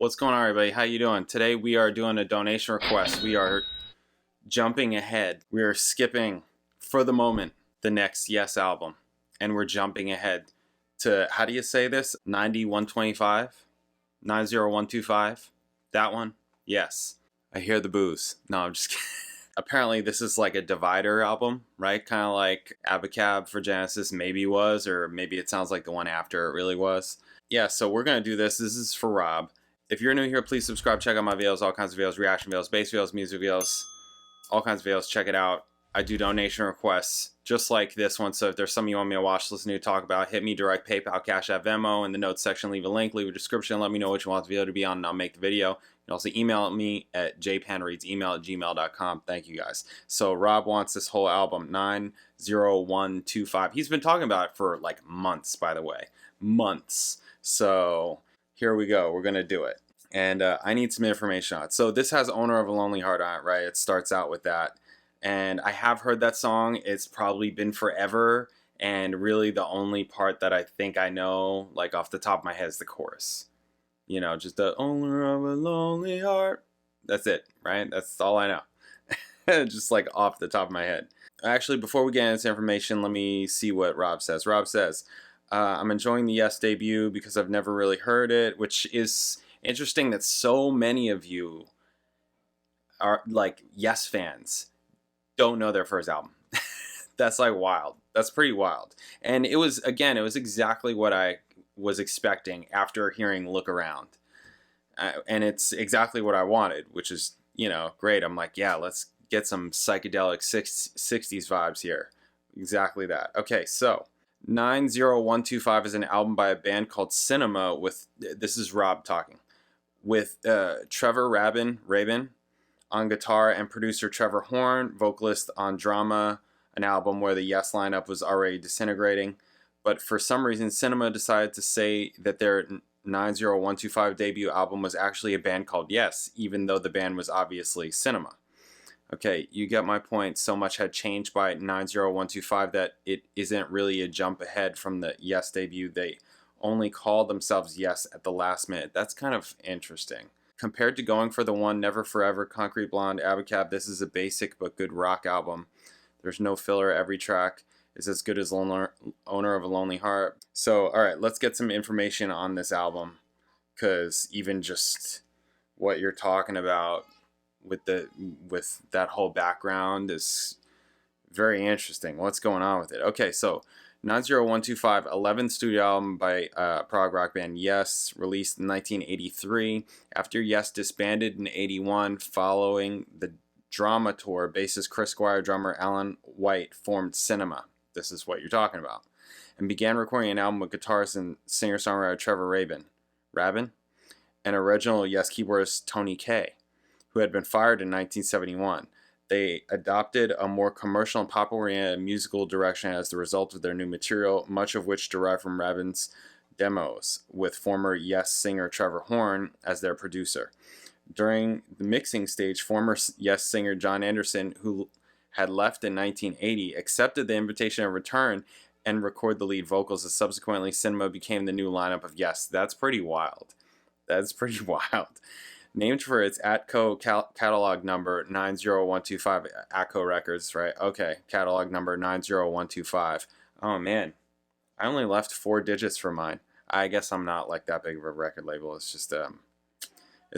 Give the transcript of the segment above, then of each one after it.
What's going on, everybody? How you doing? Today we are doing a donation request. We are jumping ahead. We are skipping, for the moment, the next Yes album. And we're jumping ahead to, how do you say this? 90125? 90125? That one? Yes. I hear the booze. No, I'm just kidding. Apparently this is like a divider album, right? Kind of like Abacab for Genesis maybe was, or maybe it sounds like the one after it really was. Yeah, so we're going to do this. This is for Rob. If you're new here, please subscribe. Check out my videos, all kinds of videos, reaction videos, bass videos, music videos, all kinds of videos. Check it out. I do donation requests just like this one. So if there's something you want me to watch, listen to, talk about, hit me direct, PayPal, Cash App, Venmo. In the notes section, leave a link, leave a description. Let me know what you want the video to be on, and I'll make the video. You can also email me at jpanreadsemail@gmail.com. Thank you guys. So Rob wants this whole album, 90125. He's been talking about it for like months, by the way. Months. So here we go. We're going to do it. And I need some information on it. So this has Owner of a Lonely Heart on it, right? It starts out with that. And I have heard that song. It's probably been forever. And really the only part that I think I know, like off the top of my head, is the chorus. You know, just the owner of a lonely heart. That's it, right? That's all I know. Just like off the top of my head. Actually, before we get into this information, let me see what Rob says. Rob says, I'm enjoying the Yes debut because I've never really heard it, which is interesting that so many of you are like Yes fans don't know their first album. That's like wild. That's pretty wild. And it was, again, it was exactly what I was expecting after hearing Look Around. And it's exactly what I wanted, which is, you know, great. I'm like, yeah, let's get some psychedelic 60s vibes here. Exactly that. Okay, so 90125 is an album by a band called Cinema with, this is Rob talking, with Trevor Rabin on guitar and producer Trevor Horn, vocalist on Drama, an album where the Yes lineup was already disintegrating. But for some reason, Cinema decided to say that their 90125 debut album was actually a band called Yes, even though the band was obviously Cinema. Okay, you get my point. So much had changed by 90125 that it isn't really a jump ahead from the Yes debut. They only called themselves Yes at the last minute. That's kind of interesting. Compared to going for the one, Never Forever, Concrete Blonde, Abacab, this is a basic but good rock album. There's no filler. Every track is as good as Owner of a Lonely Heart. So, all right, let's get some information on this album, because even just what you're talking about with that whole background is very interesting. What's going on with it? Okay, so 90125, 11th studio album by prog rock band Yes, released in 1983. After Yes disbanded in 81, following the Drama tour, bassist Chris Squire, drummer Alan White formed Cinema. This is what you're talking about. And began recording an album with guitarist and singer-songwriter Trevor Rabin, and original Yes keyboardist Tony Kaye, who had been fired in 1971. They adopted a more commercial and pop-oriented musical direction as the result of their new material, much of which derived from Rabin's demos, with former Yes singer Trevor Horn as their producer. During the mixing stage, former Yes singer John Anderson, who had left in 1980, accepted the invitation to return and record the lead vocals, as subsequently Cinema became the new lineup of Yes. That's pretty wild. That's pretty wild. Named for its Atco catalog number 90125, Atco Records, right? Okay, catalog number 90125. Oh man, I only left 4 digits for mine. I guess I'm not like that big of a record label. It's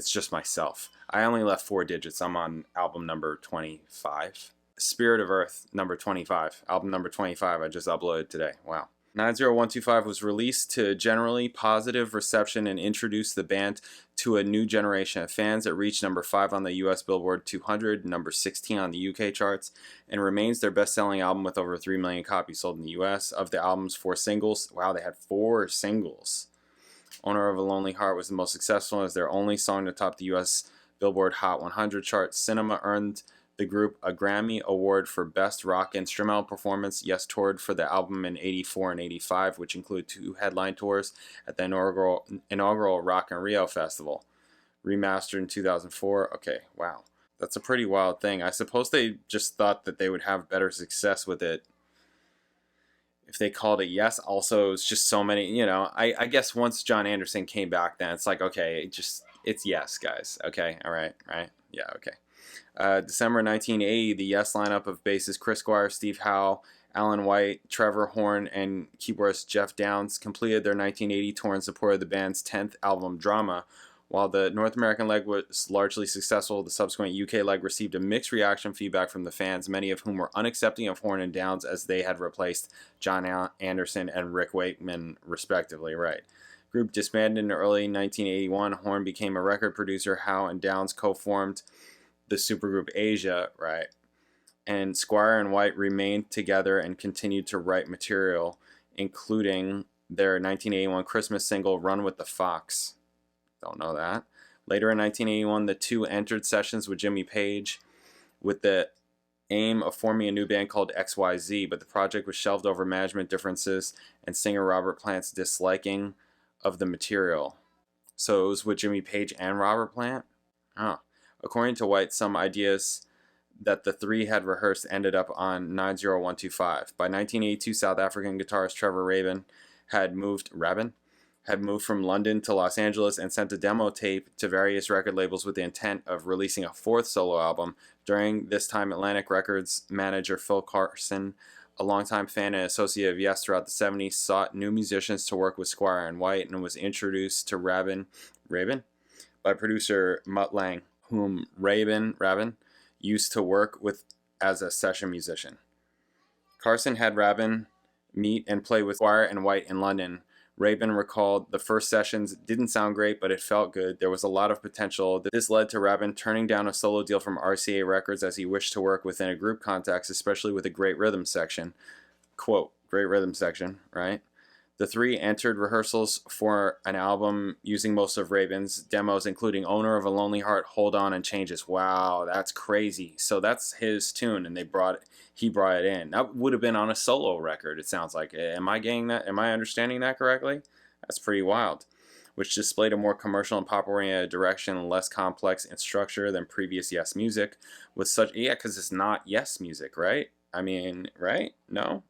just myself. I only left 4 digits. I'm on album number 25. Spirit of Earth, number 25. Album number 25 I just uploaded today. Wow. 90125 was released to generally positive reception and introduced the band to a new generation of fans. It reached number 5 on the US Billboard 200, number 16 on the UK charts, and remains their best-selling album with over 3 million copies sold in the US. Of the album's 4 singles, wow, they had 4 singles. Owner of a Lonely Heart was the most successful as their only song to top the US Billboard Hot 100 chart. Cinema earned the group a Grammy Award for Best Rock Instrumental Performance. Yes toured for the album in 84 and 85, which include 2 headline tours at the inaugural Rock in Rio Festival. Remastered in 2004. Okay, wow. That's a pretty wild thing. I suppose they just thought that they would have better success with it if they called it Yes. Also, it's just so many, you know, I guess once John Anderson came back, then it's like, okay, It's Yes, guys. Okay, all right, right? Yeah, okay. December 1980, the Yes lineup of bassist Chris Squire, Steve Howe, Alan White, Trevor Horn, and keyboardist Jeff Downs completed their 1980 tour in support of the band's 10th album, Drama. While the North American leg was largely successful, the subsequent UK leg received a mixed reaction feedback from the fans, many of whom were unaccepting of Horn and Downs as they had replaced John Anderson and Rick Wakeman, respectively. Right. Group disbanded in early 1981. Horn became a record producer. Howe and Downs co-formed the supergroup Asia. Right. And Squire and White remained together and continued to write material, including their 1981 Christmas single, Run with the Fox. Don't know that. Later in 1981, the two entered sessions with Jimmy Page with the aim of forming a new band called XYZ, but the project was shelved over management differences and singer Robert Plant's disliking of the material. So it was with Jimmy Page and Robert Plant? Oh. According to White, some ideas that the three had rehearsed ended up on 90125. By 1982, South African guitarist Trevor Rabin had moved from London to Los Angeles and sent a demo tape to various record labels with the intent of releasing a fourth solo album. During this time, Atlantic Records manager Phil Carson, a longtime fan and associate of Yes throughout the 70s, sought new musicians to work with Squire and White and was introduced to Rabin by producer Mutt Lange, whom Rabin used to work with as a session musician. Carson had Rabin meet and play with Squire and White in London. Rabin recalled the first sessions didn't sound great, but it felt good. There was a lot of potential. This led to Rabin turning down a solo deal from RCA Records as he wished to work within a group context, especially with a great rhythm section. Quote, great rhythm section, right? The three entered rehearsals for an album using most of Rabin's demos, including Owner of a Lonely Heart, Hold On, and Changes. Wow, that's crazy. So that's his tune, and he brought it in. That would have been on a solo record, it sounds like. Am I getting that? Am I understanding that correctly? That's pretty wild. Which displayed a more commercial and pop-oriented direction and less complex in structure than previous Yes music. Yeah, because it's not Yes music, right? I mean, right? No?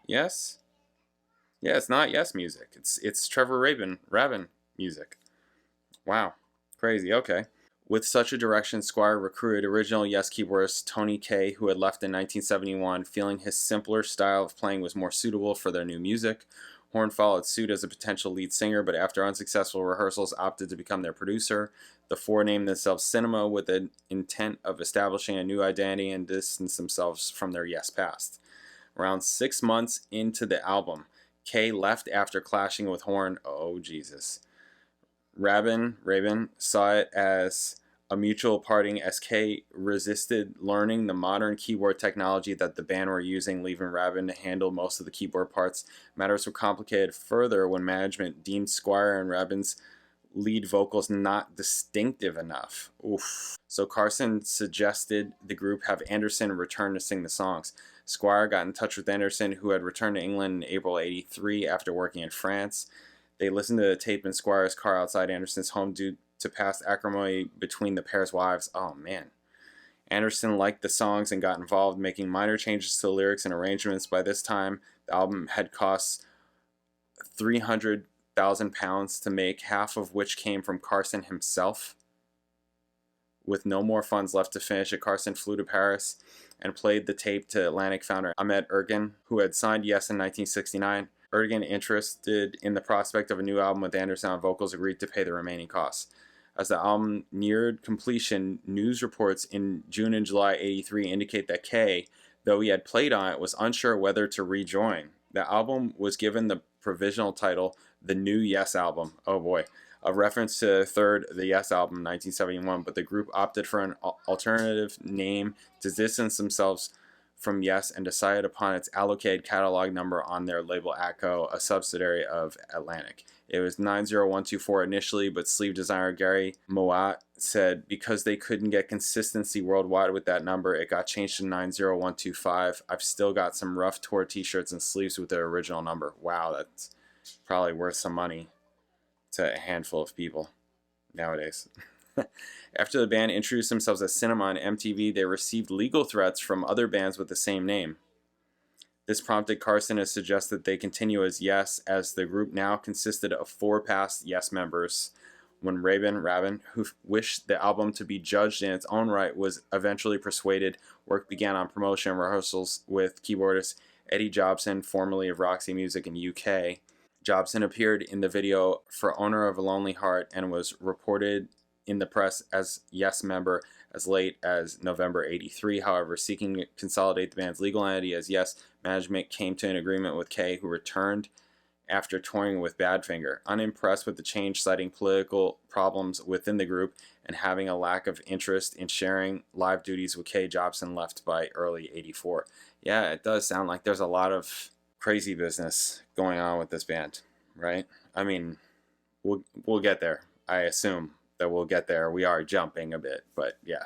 Yes? Yeah, it's not Yes music. It's Trevor Rabin music. Wow. Crazy. Okay. With such a direction, Squire recruited original Yes keyboardist Tony Kaye, who had left in 1971, feeling his simpler style of playing was more suitable for their new music. Horn followed suit as a potential lead singer, but after unsuccessful rehearsals opted to become their producer. The four named themselves Cinema with the intent of establishing a new identity and distance themselves from their Yes past. Around 6 months into the album, Kaye left after clashing with Horn. Oh, Jesus. Rabin saw it as a mutual parting as Kaye resisted learning the modern keyboard technology that the band were using, leaving Rabin to handle most of the keyboard parts. Matters were complicated further when management deemed Squire and Rabin's lead vocals not distinctive enough. Oof. So Carson suggested the group have Anderson return to sing the songs. Squire got in touch with Anderson, who had returned to England in April '83 after working in France. They listened to the tape in Squire's car outside Anderson's home due to past acrimony between the pair's wives. Oh, man. Anderson liked the songs and got involved, making minor changes to the lyrics and arrangements. By this time, the album had cost £300,000 to make, half of which came from Carson himself. With no more funds left to finish it, Carson flew to Paris and played the tape to Atlantic founder Ahmet Ergen, who had signed Yes in 1969. Ergen, interested in the prospect of a new album with Anderson on vocals, agreed to pay the remaining costs. As the album neared completion, news reports in June and July '83 indicate that Kaye, though he had played on it, was unsure whether to rejoin. The album was given the provisional title, The New Yes Album. Oh boy. A reference to the third The Yes album, 1971, but the group opted for an alternative name to distance themselves from Yes and decided upon its allocated catalog number on their label Atco, a subsidiary of Atlantic. It was 90124 initially, but sleeve designer Gary Moat said because they couldn't get consistency worldwide with that number, it got changed to 90125. I've still got some rough tour t-shirts and sleeves with the original number. Wow, that's probably worth some money to a handful of people nowadays. After the band introduced themselves as Cinema on MTV, they received legal threats from other bands with the same name. This prompted Carson to suggest that they continue as Yes, as the group now consisted of 4 past Yes members, when Rabin, who wished the album to be judged in its own right, was eventually persuaded, work began on promotion and rehearsals with keyboardist Eddie Jobson, formerly of Roxy Music in UK. Jobson appeared in the video for Owner of a Lonely Heart and was reported in the press as Yes member as late as November 83. However, seeking to consolidate the band's legal entity as Yes, management came to an agreement with Kay, who returned after touring with Badfinger. Unimpressed with the change, citing political problems within the group and having a lack of interest in sharing live duties with Kay, Jobson left by early 84. Yeah, it does sound like there's a lot of crazy business going on with this band, right? I mean, we'll get there. I assume that we'll get there. We are jumping a bit, but yeah.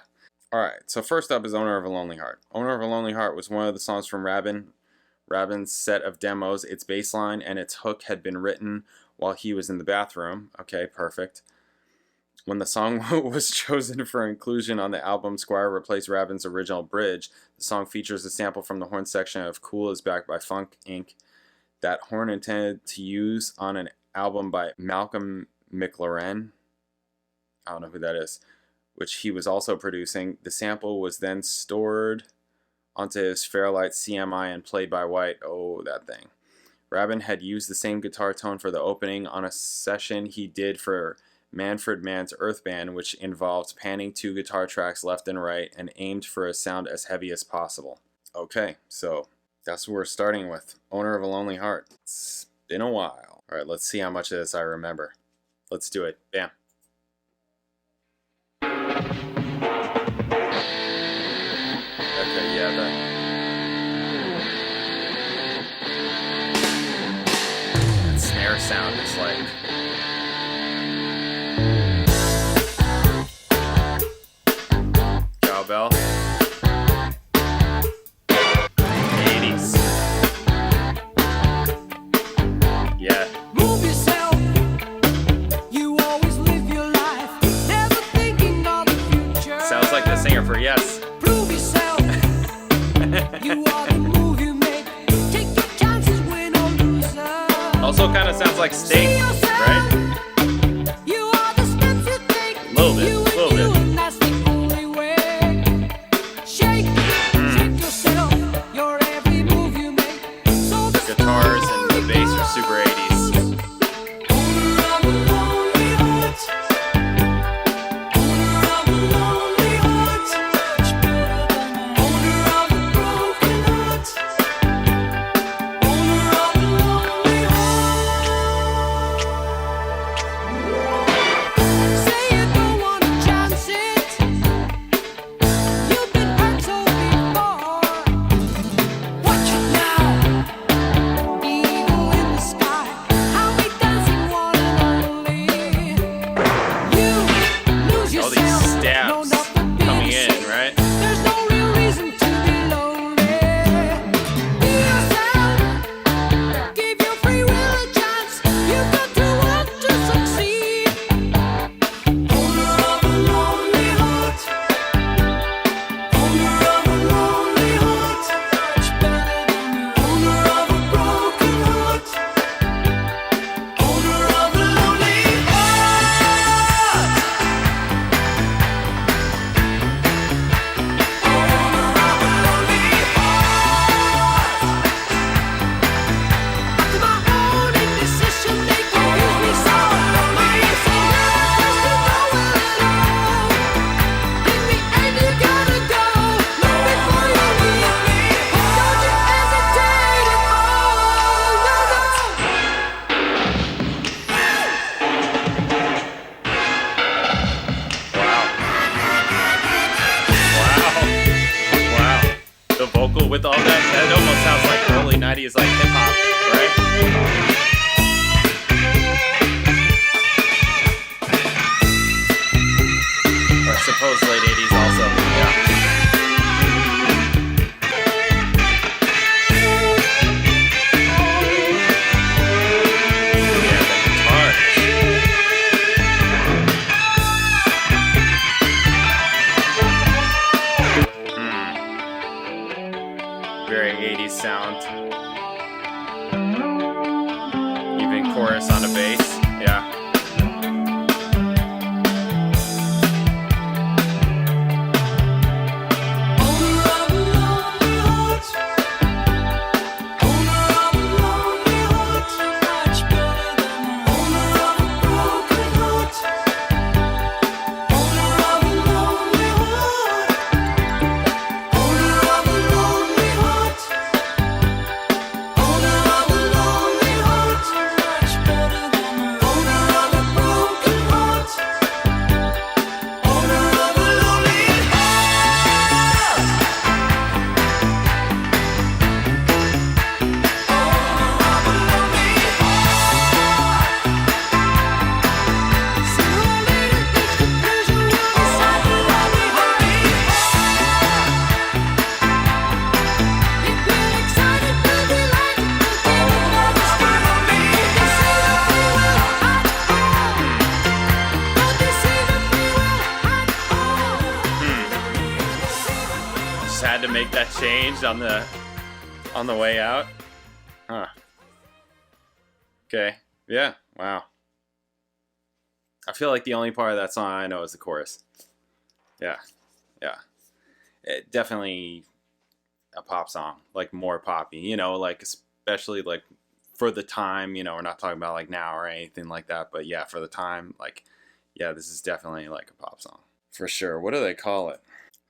All right, so first up is Owner of a Lonely Heart. Owner of a Lonely Heart was one of the songs from Rabin's set of demos. Its bass line and its hook had been written while he was in the bathroom. Okay, perfect. When the song was chosen for inclusion on the album, Squire replaced Rabin's original bridge. The song features a sample from the horn section of Cool Is Back by Funk Inc. That horn intended to use on an album by Malcolm McLaren. I don't know who that is, which he was also producing. The sample was then stored onto his Fairlight CMI and played by White. Oh, that thing. Rabin had used the same guitar tone for the opening on a session he did for Manfred Mann's Earth Band, which involved panning 2 guitar tracks left and right and aimed for a sound as heavy as possible. Okay, so that's what we're starting with. Owner of a Lonely Heart. It's been a while. All right, let's see how much of this I remember. Let's do it. Bam. Okay, yeah, that snare sound is like... Cowbell. 80s. Yeah. Move yourself. You always live your life, never thinking of the future. Sounds like the singer for Yes. Prove yourself. You are the move you make. Take your chances, win or lose. Also kind of sounds like Steak, right? You are the steps you take. A little bit, a little bit. And that's the only way. Shake, shake yourself. Your every move you make. So the Guitars and the bass are super 80s. owner of a lonely heart. Owner of a lonely heart. Owner of a broken heart. Owner of a lonely heart. Say you don't wanna chance it. You've been hurt so before. Watch it now. Evil in the sky. How we dancing one and only. You lose All yourself. these No, stabs nothing coming being in, safe. right? There's no real reason to be lonely. Be yourself. Give your free will a chance. You've got to want to succeed. Owner of a lonely heart. Owner of a lonely heart. Owner of a broken heart. Owner of a lonely heart. After my own indecision, they confuse me so. My insane love to go alone. In the end, you gotta go. Not before you leave me. Don't you hesitate at all. No, Wow. The vocal with all that almost sounds like early 90s like hip hop, right? Or I suppose late 80s also, yeah. Yeah, the guitars. Very 80s sound. Even chorus on the bass, yeah. had to make that change on the way out. Huh. Okay. Yeah. Wow. I feel like the only part of that song I know is the chorus. Yeah. Yeah. It definitely a pop song, like more poppy, you know, like especially like for the time, you know, we're not talking about like now or anything like that, but yeah, for the time, like, yeah, this is definitely like a pop song for sure. What do they call it?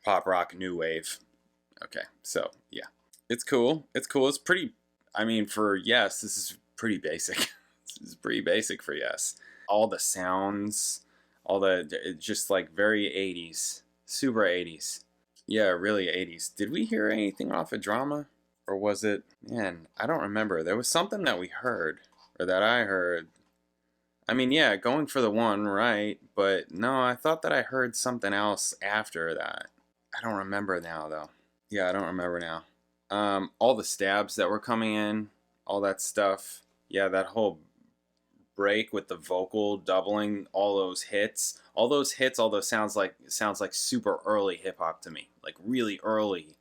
Pop rock new wave. Okay, so yeah, it's cool. It's cool. It's pretty. I mean, for Yes, this is pretty basic. This is pretty basic for Yes. All the sounds, it's just like very 80s, super 80s. Yeah, really 80s. Did we hear anything off of Drama? Or was it, man, I don't remember. There was something that we heard, or that I heard. I mean, yeah, Going for the One, right? But no, I thought that I heard something else after that. I don't remember now, though. Yeah, I don't remember now. All the stabs that were coming in, all that stuff. Yeah, that whole break with the vocal doubling, all those sounds like super early hip hop to me, like really early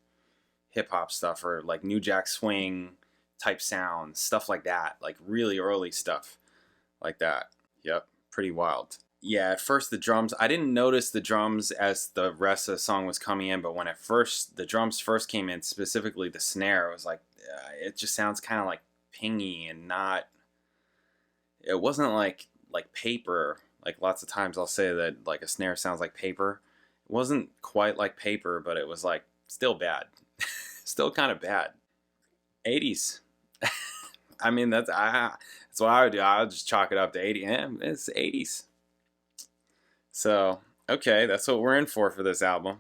hip hop stuff, or like New Jack Swing type sounds, stuff like that, like really early stuff like that. Yep, pretty wild. Yeah, at first the drums, I didn't notice the drums as the rest of the song was coming in, but when the drums first came in, specifically the snare, it was like, it just sounds kind of like pingy and not, it wasn't like paper. Like lots of times I'll say that like a snare sounds like paper. It wasn't quite like paper, but it was like still bad. Still kind of bad. 80s. I mean, that's what I would do. I would just chalk it up to 80. Yeah, it's 80s. So, okay, that's what we're in for this album.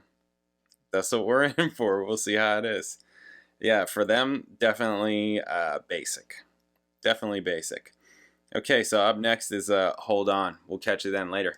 That's what we're in for. We'll see how it is. Yeah, for them, definitely basic. Definitely basic. Okay, so up next is Hold On. We'll catch you then later.